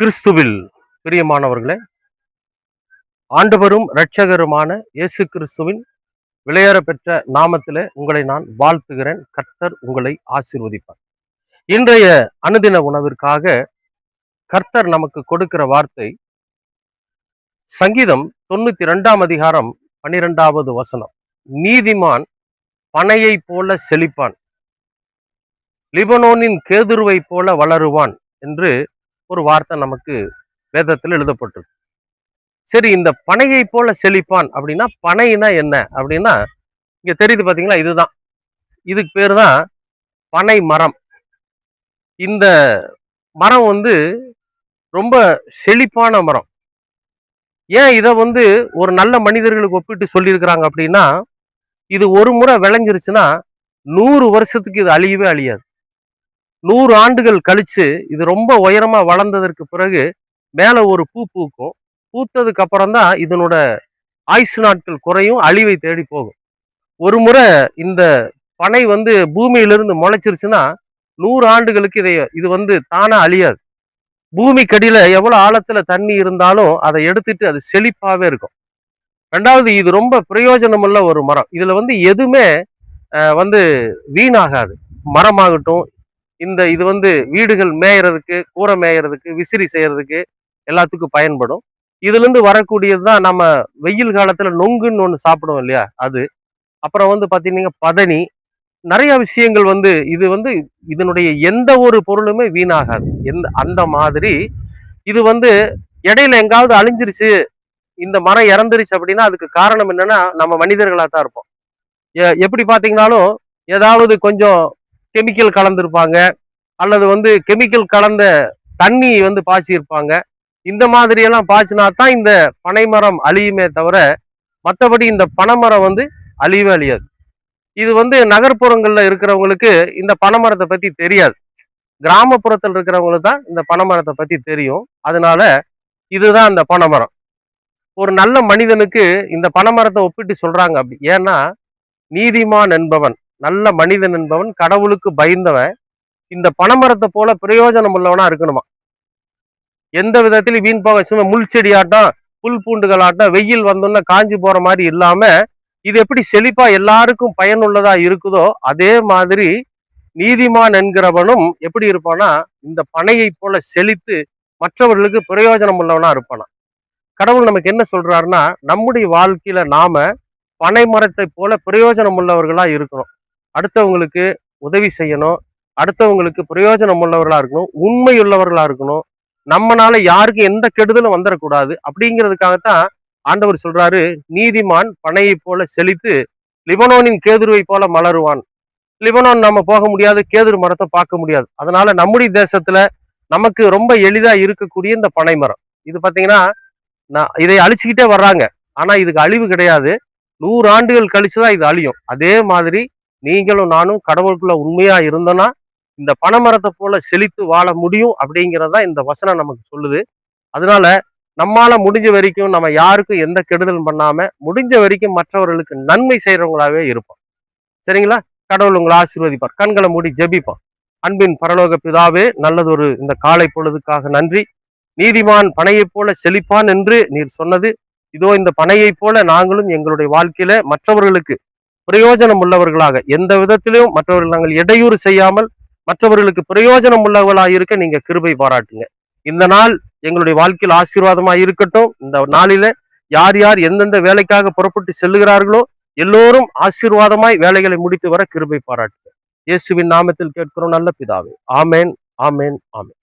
கிறிஸ்துவில் பிரியமானவர்களே, ஆண்டவரும் இரட்சகருமான இயேசு கிறிஸ்துவின் விலையேற பெற்ற நாமத்திலே உங்களை நான் வாழ்த்துகிறேன். கர்த்தர் உங்களை ஆசீர்வதிப்பார். இன்றைய அனுதின உணவிற்காக கர்த்தர் நமக்கு கொடுக்கிற வார்த்தை சங்கீதம் 92 அதிகாரம் 12வது வசனம். நீதிமான் பனையை போல செழிப்பான், லிபனோனின் கேதுருவை போல வளருவான் என்று ஒரு வார்த்தை நமக்கு வேதத்தில் எழுதப்பட்டிருக்கு. சரி, இந்த பனையை போல செழிப்பான் அப்படின்னா பனைனா என்ன அப்படின்னா இங்க தெரியுது பாத்தீங்களா, இதுதான், இதுக்கு பேரு தான் பனை மரம். இந்த மரம் ரொம்ப செழிப்பான மரம். ஏன் இதை ஒரு நல்ல மனிதர்களுக்கு ஒப்பிட்டு சொல்லியிருக்கிறாங்க அப்படின்னா, இது ஒரு முறை விளைஞ்சிருச்சுன்னா 100 வருஷத்துக்கு இது அழியவே அழியாது. 100 ஆண்டுகள் கழிச்சு இது ரொம்ப உயரமா வளர்ந்ததற்கு பிறகு மேல ஒரு பூ பூக்கும். பூத்ததுக்கு அப்புறம் தான் இதனோட ஆயுசு நாட்கள் குறையும், அழிவை தேடி போகும். ஒரு முறை இந்த பனை பூமியிலிருந்து முளைச்சிருச்சுன்னா 100 ஆண்டுகளுக்கு இது தானா அழியாது. பூமிக்கடியில எவ்வளவு ஆழத்துல தண்ணி இருந்தாலும் அதை எடுத்துட்டு அது செழிப்பாவே இருக்கும். ரெண்டாவது, இது ரொம்ப பிரயோஜனமுள்ள ஒரு மரம். இதுல எதுவுமே வீணாகாது. மரமாகட்டும், இது வீடுகள் மேயறதுக்கு, கூரை மேயறதுக்கு, விசிறி செய்யறதுக்கு எல்லாத்துக்கும் பயன்படும். இதுல இருந்து வரக்கூடியதுதான் நம்ம வெயில் காலத்துல நொங்குன்னு ஒண்ணு சாப்பிடுவோம் இல்லையா, அது. அப்புறம் பாத்தீங்கன்னா பதனி, நிறைய விஷயங்கள் இது இதனுடைய எந்த ஒரு பொருளுமே வீணாகாது. அந்த மாதிரி இது இடையில எங்காவது அழிஞ்சிருச்சு, இந்த மரம் இறந்துருச்சு அப்படின்னா அதுக்கு காரணம் என்னன்னா நம்ம மனிதர்களா தான் இருப்போம். எப்படி பாத்தீங்கன்னாலும் ஏதாவது கொஞ்சம் கெமிக்கல் கலந்துருப்பாங்க, அல்லது கெமிக்கல் கலந்த தண்ணி பாய்ச்சி இருப்பாங்க. இந்த மாதிரி எல்லாம் பாய்ச்சினா தான் இந்த பனைமரம் அழியுமே தவிர மற்றபடி இந்த பனைமரம் அழியவே அழியாது. இது நகர்ப்புறங்கள்ல இருக்கிறவங்களுக்கு இந்த பனைமரத்தை பத்தி தெரியாது. கிராமப்புறத்தில் இருக்கிறவங்களுக்கு தான் இந்த பனைமரத்தை பத்தி தெரியும். அதனால இதுதான் அந்த பனைமரம். ஒரு நல்ல மனிதனுக்கு இந்த பனைமரத்தை ஒப்பிட்டு சொல்றாங்க. அப்படி ஏன்னா, நீதிமான் என்பவன், நல்ல மனிதன் என்பவன், கடவுளுக்கு பயந்தவன் இந்த பனைமரத்தை போல பிரயோஜனம் உள்ளவனா இருக்கணுமா. எந்த விதத்திலும் வீண் போக, சும்மா முள் செடி ஆட்டம், புல் பூண்டுகள் ஆட்டம், வெயில் வந்தோன்னா காஞ்சி போற மாதிரி இல்லாம இது எப்படி செழிப்பா எல்லாருக்கும் பயனுள்ளதா இருக்குதோ அதே மாதிரி நீதிமான் என்கிறவனும் எப்படி இருப்பானா, இந்த பனையை போல செழித்து மற்றவர்களுக்கு பிரயோஜனம் உள்ளவனா இருப்பானா. கடவுள் நமக்கு என்ன சொல்றாருன்னா, நம்முடைய வாழ்க்கையில நாம பனை மரத்தை போல பிரயோஜனம் உள்ளவர்களா இருக்கணும். அடுத்தவங்களுக்கு உதவி செய்யணும், அடுத்தவங்களுக்கு பிரயோஜனம் உள்ளவர்களா இருக்கணும், உண்மையுள்ளவர்களா இருக்கணும். நம்மனால யாருக்கும் எந்த கெடுதலும் வந்துடக்கூடாது. அப்படிங்கிறதுக்காகத்தான் ஆண்டவர் சொல்றாரு, நீதிமான் பனையை போல செழித்து லிபனோனின் கேதுருவை போல மலருவான். லிபனோன் நம்ம போக முடியாது, கேதுரு மரத்தை பார்க்க முடியாது. அதனால நம்முடைய தேசத்துல நமக்கு ரொம்ப எளிதா இருக்கக்கூடிய இந்த பனை மரம், இது பாத்தீங்கன்னா இதை அழிச்சுக்கிட்டே வர்றாங்க. ஆனா இதுக்கு அழிவு கிடையாது. 100 ஆண்டுகள் கழிச்சுதான் இது அழியும். அதே மாதிரி நீங்களும் நானும் கடவுளுக்குள்ள உண்மையா இருந்தோம்னா இந்த பனைமரத்தை போல செழித்து வாழ முடியும் அப்படிங்கிறதா இந்த வசனம் நமக்கு சொல்லுது. அதனால நம்மால முடிஞ்ச வரைக்கும் நம்ம யாருக்கும் எந்த கெடுதலும் பண்ணாம முடிஞ்ச வரைக்கும் மற்றவர்களுக்கு நன்மை செய்யறவங்களாவே இருப்போம். சரிங்களா? கடவுள் உங்களை ஆசீர்வதிப்பார். கண்களை மூடி ஜெபிப்போம். அன்பின் பரலோக பிதாவே, நல்லதொரு இந்த காலை பொழுதுக்காக நன்றி. நீதிமான் பனையை போல செழிப்பான் என்று நீர் சொன்னது, இதோ இந்த பனையை போல நாங்களும் எங்களுடைய வாழ்க்கையில மற்றவர்களுக்கு பிரயோஜனம் உள்ளவர்களாக, எந்த விதத்திலும் மற்றவர்கள் நாங்கள் இடையூறு செய்யாமல் மற்றவர்களுக்கு பிரயோஜனம் உள்ளவர்களாக இருக்க நீங்க கிருபை பாராட்டுங்க. இந்த நாள் எங்களுடைய வாழ்க்கையில் ஆசீர்வாதமா இருக்கட்டும். இந்த நாளில யார் யார் எந்தெந்த வேலைக்காக புறப்பட்டு செல்லுகிறார்களோ எல்லோரும் ஆசீர்வாதமாய் வேலைகளை முடித்து வர கிருபை பாராட்டுங்க. இயேசுவின் நாமத்தில் கேட்கிறோம் நல்ல பிதாவே. ஆமேன், ஆமேன், ஆமேன்.